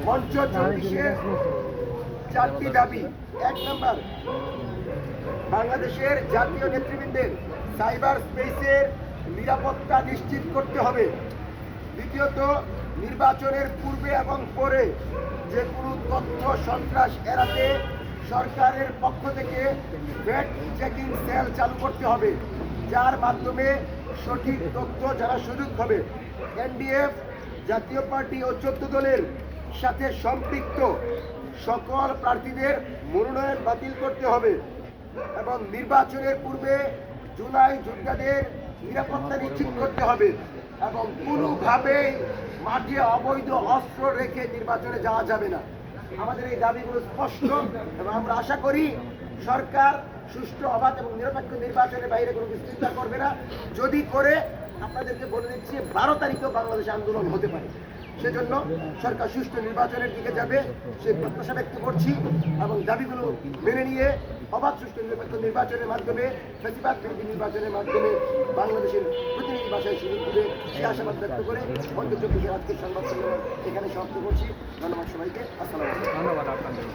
মঞ্চ 24-এর 4টি দাবি। 1 নম্বর, বাংলাদেশের জাতীয় নেতৃবৃন্দের সাইবার স্পেসের নিরাপত্তা নিশ্চিত করতে হবে। দ্বিতীয়ত, নির্বাচনের পূর্বে এবং পরে যে কোনো তথ্য সন্ত্রাস এড়াতে সরকারের পক্ষ থেকে ফ্যাক্ট চেকিং সেল চালু করতে হবে, যার মাধ্যমে সঠিক তথ্য জানার সুযোগ হবে। এনডিএফ, জাতীয় পার্টি ও 14 দলের সাথে সম্পৃক্ত সকল প্রার্থীদের মনোনয়ন বাতিল করতে হবে এবং নির্বাচনের পূর্বে জুলাই যোদ্ধাদের নিরাপত্তা নিশ্চিত করতে হবে এবং কোনোভাবেই মাঠে অবৈধ অস্ত্র রেখে নির্বাচনে যাওয়া যাবে না। আমাদের এই দাবিগুলো স্পষ্ট এবং আমরা আশা করি সরকার সুষ্ঠু, অবাধ এবং নিরপেক্ষ নির্বাচনের বাইরে কোনো কিছু চিন্তা করবে না। যদি করে, আপনাদেরকে বলে দিচ্ছি 12 তারিখেও বাংলাদেশে আন্দোলন হতে পারে। সেজন্য সরকার সুষ্ঠু নির্বাচনের দিকে যাবে সেই প্রত্যাশা ব্যক্ত করছি এবং দাবিগুলো মেনে নিয়ে অবাধ সুষ্ঠু নিরপেক্ষ নির্বাচনের মাধ্যমে, ফ্যাসিবাদ বিরোধী নির্বাচনের মাধ্যমে বাংলাদেশের প্রতিনিধি ভাষায় সুযোগ দেবে সে আশাবাদ ব্যক্ত করে মঞ্চ 24-এর আজকের সংবাদ সম্মেলন এখানে সমাপ্ত করছি। ধন্যবাদ সবাইকে। আসসালামু আলাইকুম। ধন্যবাদ আপনাদের।